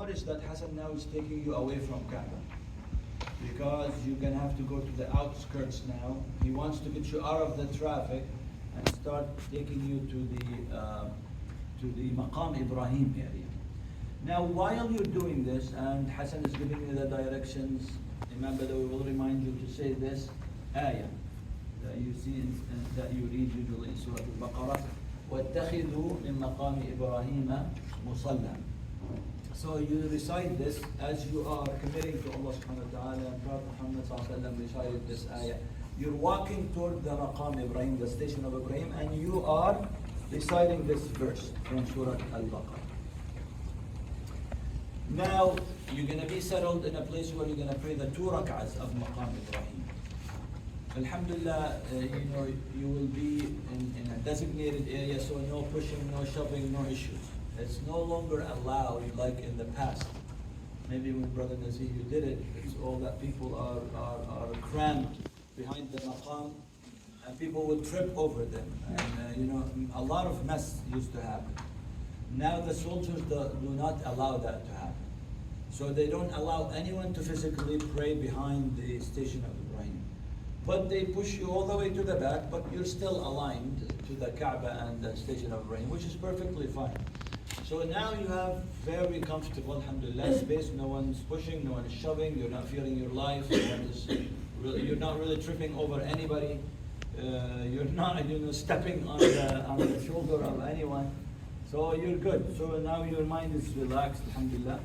notice that Hassan now is taking you away from Kaaba, because you're going to have to go to the outskirts now. He wants to get you out of the traffic and start taking you to the Maqam Ibrahim area. Now, while you're doing this, and Hassan is giving you the directions, Imam Badawi will remind you to say this ayah that you see that you read usually in Surah Al-Baqarah, وَاتَّخِذُوا مِن مَقَامِ إِبْرَاهِيمَ مُصَلًّى. So you recite this as you are committing to Allah subhanahu wa ta'ala, and Prophet Muhammad sallallahu alaihi wasallam recited this ayah. You're walking toward the Maqam Ibrahim, the station of Ibrahim, and you are reciting this verse from Surah Al-Baqarah. Now, you're going to be settled in a place where you're going to pray the 2 rak'ahs of Maqam Ibrahim. Alhamdulillah, you will be in a designated area, so no pushing, no shoving, no issues. It's no longer allowed like in the past. Maybe when Brother Nazir you did it, it's all that people are crammed behind the maqam, and people would trip over them. And a lot of mess used to happen. Now the soldiers do not allow that to happen. So they don't allow anyone to physically pray behind the station of Ibrahim. But they push you all the way to the back, but you're still aligned to the Kaaba and the station of Ibrahim, which is perfectly fine. So now you have very comfortable, alhamdulillah, space. No one's pushing, no one is shoving. You're not feeling your life. You're not really tripping over anybody. You're not stepping on the shoulder of anyone. So you're good. So now your mind is relaxed, alhamdulillah.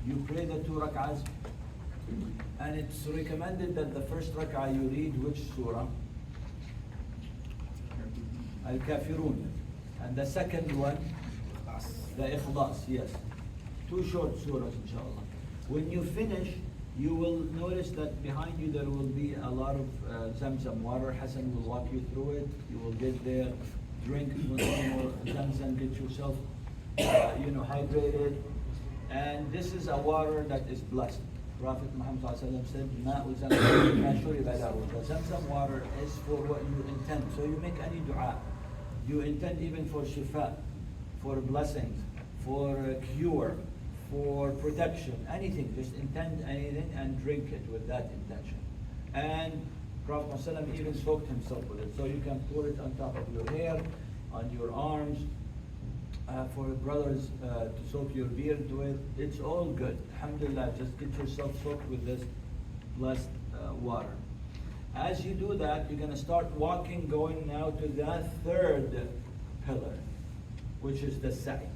You pray the 2 rak'ahs. And it's recommended that the first rak'ah you read which surah? Al-Kafirun. And the second one? The Ikhlas, yes. 2 short surahs, inshallah. When you finish, you will notice that behind you there will be a lot of Zamzam water. Hassan will walk you through it. You will get there, drink more Zamzam, get yourself hydrated. And this is a water that is blessed. Prophet Muhammad said, "Ma'u Zamzam ma shuriba lahu." The Zamzam water is for what you intend. So you make any dua. You intend even for shifa, for blessings, for cure, for protection, anything. Just intend anything and drink it with that intention. And Prophet ﷺ even soaked himself with it. So you can pour it on top of your hair, on your arms, for brothers to soak your beard with. It's all good. Alhamdulillah, just get yourself soaked with this blessed water. As you do that, you're going to start walking, going now to the 3rd pillar, which is the Saee.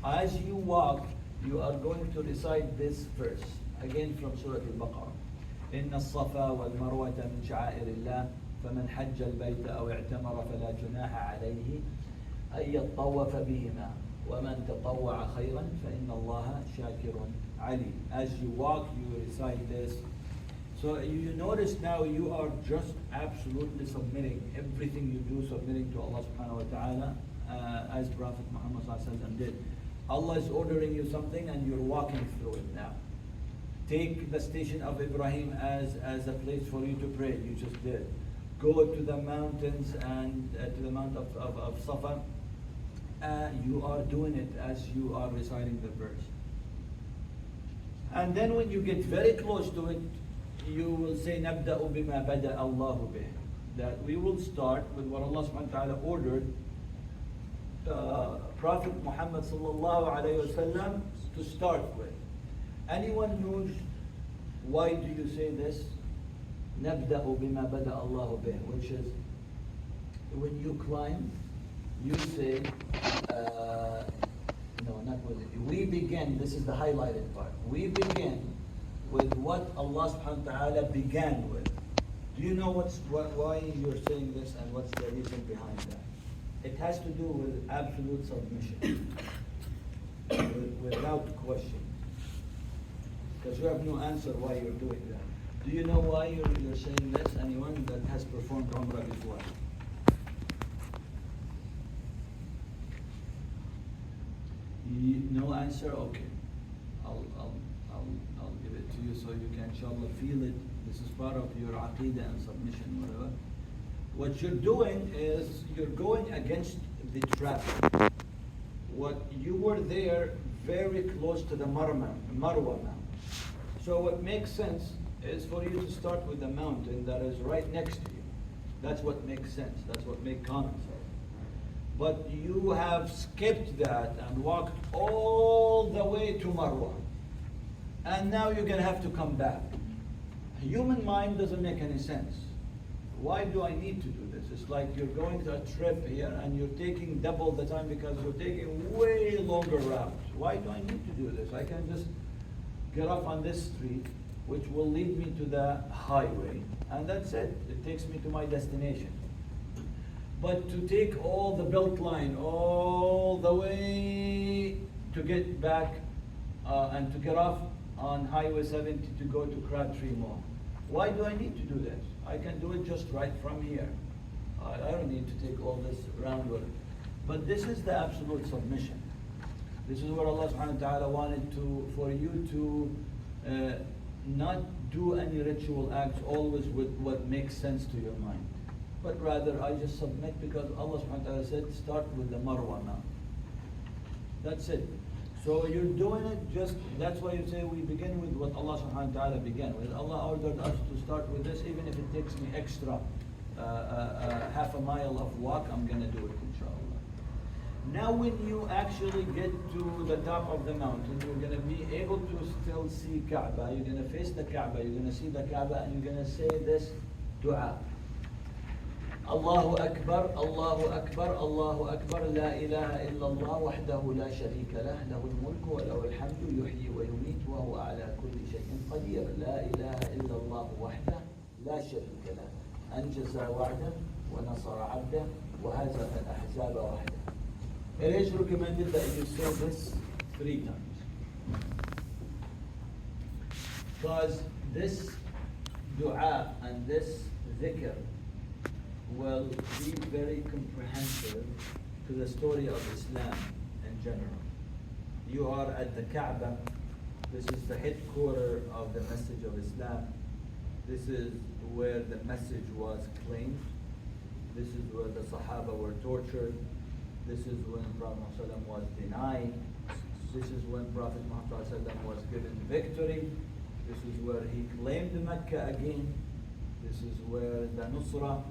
As you walk, you are going to recite this verse, again from Surah Al-Baqarah. إِنَّ الصَّفَا وَالْمَرْوَةَ مِنْ شَعَائِرِ اللَّهِ فَمَنْ حَجَّ الْبَيْتَ أَوْ اعْتَمَرَ فَلَا جُنَاحَ عَلَيْهِ أَنْ يَطَّوَّفَ بِهِمَا وَمَنْ تَطَوَّعَ خَيْرًا فَإِنَّ اللَّهَ شَاكِرٌ عَلِيمٌ. As you walk, you recite this. So you notice now you are just absolutely submitting everything you do, submitting to Allah subhanahu wa ta'ala, as Prophet Muhammad did. Allah is ordering you something and you're walking through it now. Take the station of Ibrahim as a place for you to pray. You just did. Go to the mountains and to the mount of Safa. You are doing it as you are reciting the verse. And then when you get very close to it, you will say, نَبْدَأُ بِمَا بَدَأَ اللَّهُ بِهِ. That we will start with what Allah subhanahu wa ta'ala ordered Prophet Muhammad sallallahu alayhi wasallam to start with. Anyone knows why do you say this? نَبْدَأُ بِمَا بَدَأَ اللَّهُ بِهِ, which is when you climb, you say, no, not with it. We begin, this is the highlighted part. We begin with what Allah subhanahu wa ta'ala began with. Do you know why you're saying this and what's the reason behind that? It has to do with absolute submission, without question. Because you have no answer why you're doing that. Do you know why you're saying this? Anyone that has performed Umrah before? No answer? Okay. I'll give it to you so you can inshallah feel it. This is part of your aqidah and submission, whatever. What you're doing is you're going against the traffic. What you were there very close to the Marwa Mount. So what makes sense is for you to start with the mountain that is right next to you. That's what makes sense. That's what makes common sense. But you have skipped that and walked all the way to Marwa. And now you're going to have to come back. Human mind doesn't make any sense. Why do I need to do this? It's like you're going to a trip here and you're taking double the time because you're taking way longer route. Why do I need to do this? I can just get off on this street, which will lead me to the highway, and that's it. It takes me to my destination. But to take all the belt line all the way to get back and to get off on Highway 70 to go to Crabtree Mall. Why do I need to do this? I can do it just right from here. I don't need to take all this roundabout. But this is the absolute submission. This is what Allah subhanahu wa ta'ala wanted for you to not do any ritual acts always with what makes sense to your mind. But rather, I just submit because Allah subhanahu wa ta'ala said, start with the Marwa Mount. That's it. So you're doing it just, that's why you say we begin with what Allah subhanahu wa ta'ala began with. Allah ordered us to start with this, even if it takes me extra half a mile of walk, I'm going to do it, inshallah. Now when you actually get to the top of the mountain, you're going to be able to still see Kaaba. You're going to face the Kaaba, you're going to see the Kaaba, and you're going to say this dua. Allahu Akbar, Allahu Akbar, Allahu Akbar, La ilaha illallah, wahdahu la sharika lah, lahul mulku wa lahul hamdu, yuhyi wa yumit, wa huwa ala kulli shay'in qadir. La ilaha illallah wahdah, la sharika lah. أنجز وعده ونصر عبده وهزم الأحزاب وحده. It is recommended that you say this 3 times. Because this dua and this dhikr will be very comprehensive to the story of Islam in general. You are at the Kaaba. This is the headquarters of the message of Islam. This is where the message was claimed. This is where the Sahaba were tortured. This is when Prophet ﷺ was denied. This is when Prophet ﷺ was given victory. This is where he claimed Mecca again. This is where the Nusra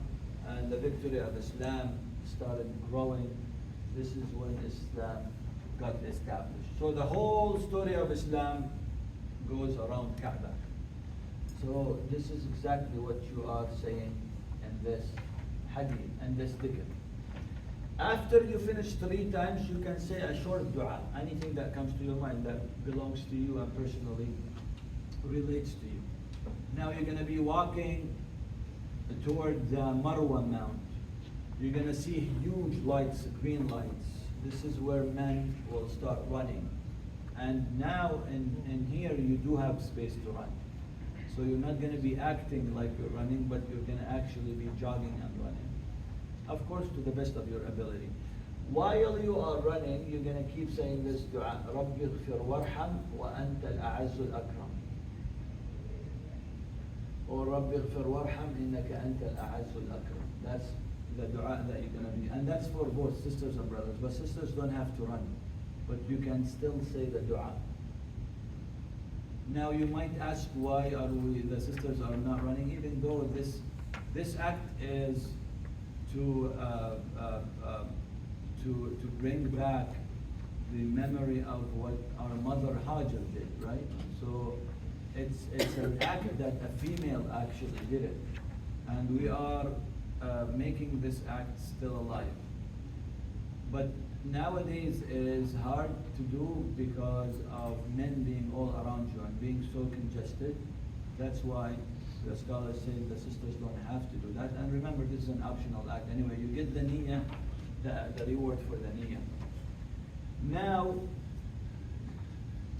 and the victory of Islam started growing. This is when Islam got established. So the whole story of Islam goes around Kaaba. So this is exactly what you are saying in this hadith and this dhikr. After you finish 3 times, you can say a short dua. Anything that comes to your mind that belongs to you and personally relates to you. Now you're going to be walking toward the Marwa Mount. You're going to see huge lights, green lights. This is where men will start running. And now in here you do have space to run. So you're not going to be acting like you're running, but you're going to actually be jogging and running. Of course, to the best of your ability. While you are running, you're going to keep saying this dua, رَبِّ اغْفِرْ وَارْحَمْ وَأَنْتَ الْأَعَزُّ الْأَكْرَمُ. Or رَبِّ اغْفِرْ وَارْحَمْ إِنَّكَ أَنْتَ الْأَعَزُّ الْأَكْرَمُ. That's the dua that you're going to be. And that's for both sisters and brothers. But sisters don't have to run. But you can still say the dua. Now you might ask, why are the sisters are not running, even though this act is to bring back the memory of what our mother Hajar did, right? So it's an act that a female actually did it, and we are making this act still alive. But nowadays it is hard to do because of men being all around you and being so congested. That's why the scholars say the sisters don't have to do that. And remember, this is an optional act. Anyway, you get the niyyah, the reward for the niyyah. Now,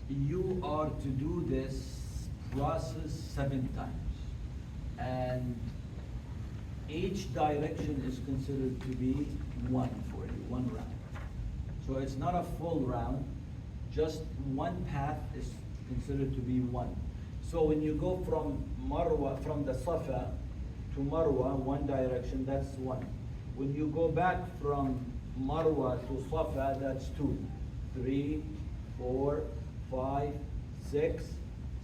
you are to do this process 7 times. And each direction is considered to be 1 for you, 1 round. So it's not a full round, just one path is considered to be 1. So when you go from Marwa, from the Safa to Marwa, 1 direction, that's 1. When you go back from Marwa to Safa, that's 2, 3, 4, 5, 6,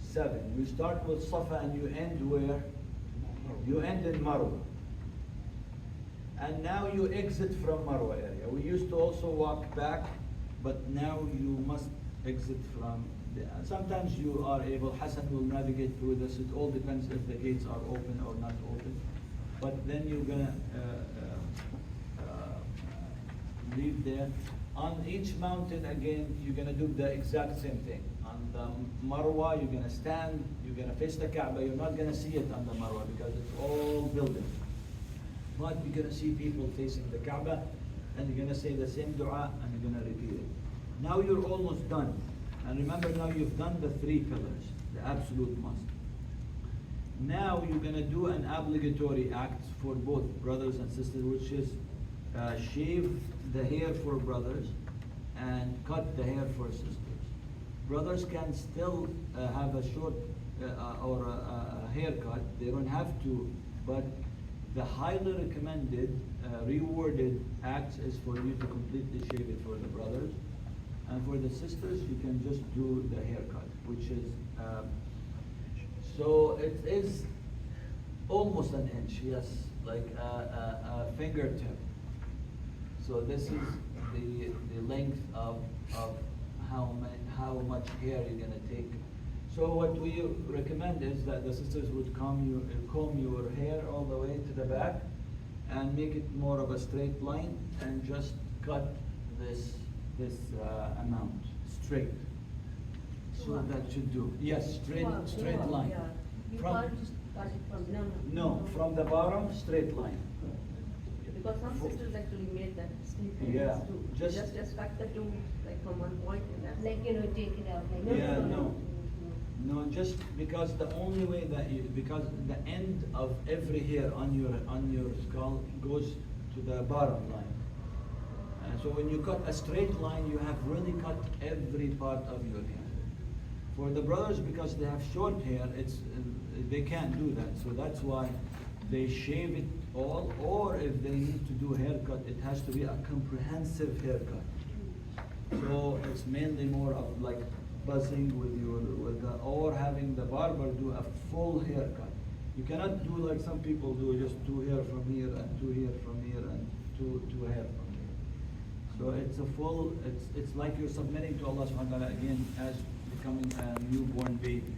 7. You start with Safa and you end where? You end in Marwa. And now you exit from Marwa area. We used to also walk back, but now you must exit from the, sometimes you are able, Hassan will navigate through this. It all depends if the gates are open or not open. But then you're gonna leave there. On each mountain again, you're gonna do the exact same thing. On the Marwa, you're gonna stand, you're gonna face the Kaaba. You're not gonna see it on the Marwa because it's all buildings. But you're gonna see people facing the Kaaba, and you're gonna say the same dua, and you're gonna repeat it. Now you're almost done. And remember, now you've done the 3 pillars, the absolute must. Now you're gonna do an obligatory act for both brothers and sisters, which is shave the hair for brothers and cut the hair for sisters. Brothers can still have a short or a haircut. They don't have to, but the highly recommended, rewarded act is for you to completely shave it for the brothers. And for the sisters, you can just do the haircut, which is, so it is almost an inch, yes, like a fingertip. So this is the length of how much hair you're gonna take. So what we recommend is that the sisters would comb your hair all the way to the back and make it more of a straight line and just cut this amount straight. So Wow. that should do. Yes, straight line. Yeah. You From- can't just cut it from No, from the bottom, straight line. Because some sisters actually made that mistake. Yeah, too. just- Just cut the two like from one point and that's Like, take it out, like. Yeah, no. No, just because the only way that because the end of every hair on your skull goes to the bottom line. And so when you cut a straight line, you have really cut every part of your hair. For the brothers, because they have short hair, they can't do that. So that's why they shave it all, or if they need to do a haircut, it has to be a comprehensive haircut. So it's mainly more of like buzzing or having the barber do a full haircut. You cannot do like some people do, just 2 hair from here and 2 hair from here and two hair from here. So it's a full, it's like you're submitting to Allah subhanahu wa ta'ala again as becoming a newborn baby.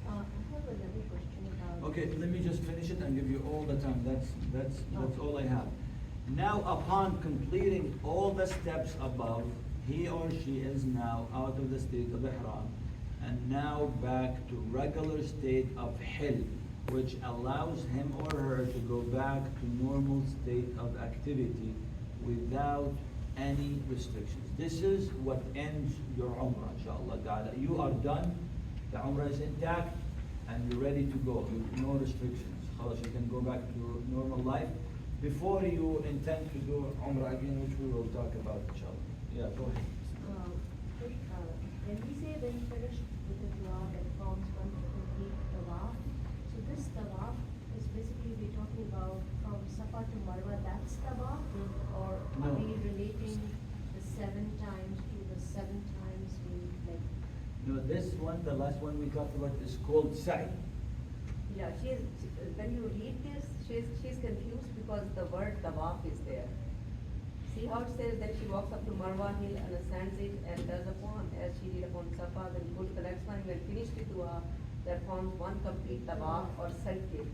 I have another question about. Okay, let me just finish it and give you all the time. That's all I have. Now, upon completing all the steps above, he or she is now out of the state of ihram and now back to regular state of hil, which allows him or her to go back to normal state of activity without any restrictions. This is what ends your Umrah, inshallah ta'ala. You are done, the Umrah is intact, and you're ready to go with no restrictions. Khalas, you can go back to normal life before you intend to do Umrah again, which we will talk about, inshallah. Yeah, go ahead. When we say when finished with the dua that forms one complete tawaf, so this tawaf is basically we're talking about from Safa to Marwa, that's tawaf, or No. are we relating the 7 times to the 7 times we like? No, this one, the last one we talked about, is called Saee. Yeah, when you read this, she's confused because the word tawaf is there. See how it says that she walks up to Marwa hill and ascends it and does a form as she did upon Safa, then go to the next one, when finished the dua, that forms one complete tawaf or circle.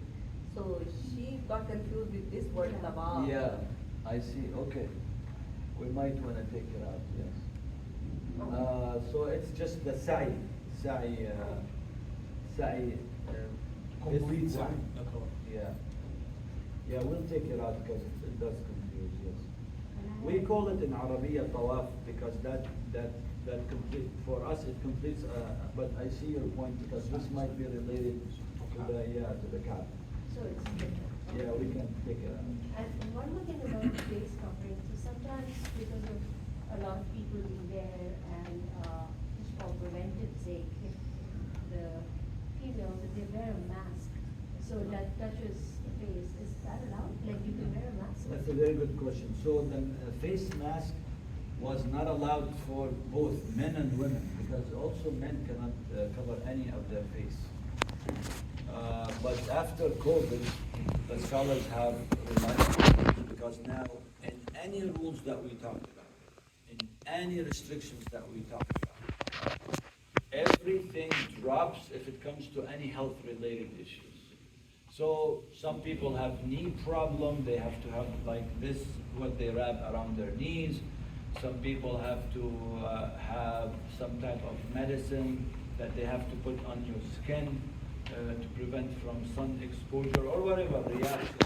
So she got confused with this word tawaf. Yeah, I see, okay. We might want to take it out, yes. So it's just the Saee. Complete is Saee. one. Yeah, we'll take it out because it does confuse, yes. We call it in Arabiya tawaf because that complete, for us it completes, but I see your point because this might be related to the Kaaba. So it's different. Yeah, we can take it out. And one more thing about the face covering, so sometimes because of a lot of people being there and just for preventive sake, if the females, if they wear a mask, so that touches the face, is that allowed? Like you can wear a mask? That's a very good question. So the face mask was not allowed for both men and women, because also men cannot cover any of their face. But after COVID, the scholars have relaxed, because now in any rules that we talked about, in any restrictions that we talked about, everything drops if it comes to any health-related issues. So some people have knee problem, they have to have like this, what they wrap around their knees. Some people have to have some type of medicine that they have to put on your skin to prevent from sun exposure or whatever reaction.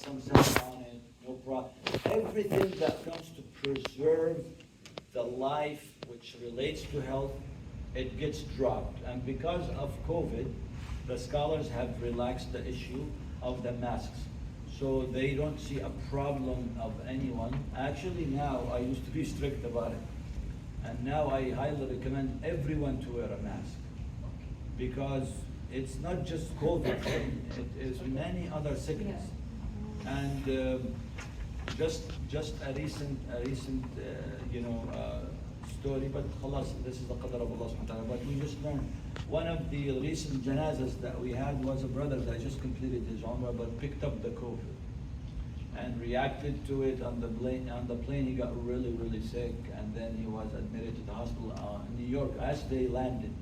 Some cells on it, no problem. Everything that comes to preserve the life which relates to health, it gets dropped. And because of COVID, the scholars have relaxed the issue of the masks. So they don't see a problem of anyone. Actually now, I used to be strict about it. And now I highly recommend everyone to wear a mask. Because it's not just COVID, it is many other sickness. And just a recent story, but khalas, this is the qadr of Allah subhanahu wa ta'ala. But we just learned, one of the recent janazas that we had was a brother that just completed his Umrah but picked up the COVID and reacted to it on the plane. On the plane, he got really, really sick, and then he was admitted to the hospital in New York as they landed.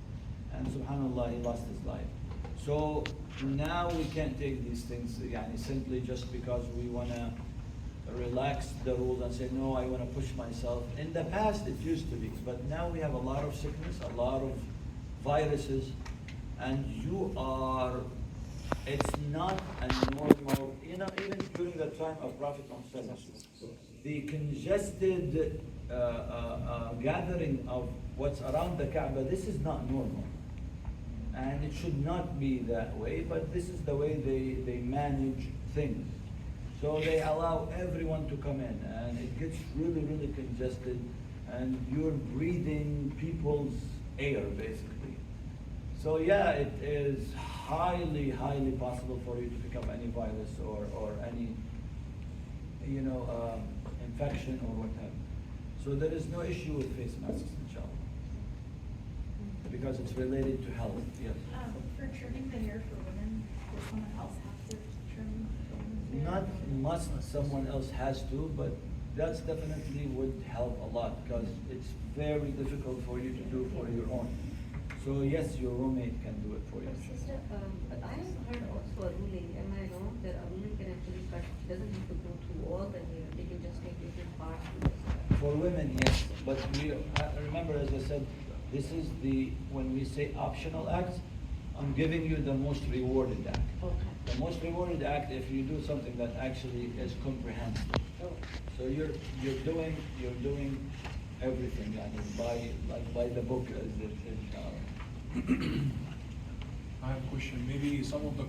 And subhanAllah, he lost his life. So now we can't take these things simply just because we want to relax the rules and say, no, I want to push myself. In the past, it used to be, but now we have a lot of sickness, a lot of viruses, and it's not a normal, even during the time of Prophet Muhammad, the congested gathering of what's around the Kaaba, this is not normal. And it should not be that way, but this is the way they manage things. So they allow everyone to come in, and it gets really, really congested, and you're breathing people's air, basically. So yeah, it is highly, highly possible for you to pick up any virus or any, infection or what have you. So there is no issue with face masks, inshallah, because it's related to health. Yes. For trimming the hair for women, does someone else have to trim the women's hair? Not must someone else has to, but that's definitely would help a lot, because it's very difficult for you to do for your own. So yes, your roommate can do it for you. Sister, but I have heard also a ruling, am I wrong, that a woman can actually cut, doesn't have to go through all the hair, they can just take different parts and just cut. For women, yes, but remember, as I said, this is when we say optional acts, I'm giving you the most rewarded act. Okay. The most rewarded act if you do something that actually is comprehensive. Oh. So you're doing everything, by the book, as it. I have a question. Maybe some of the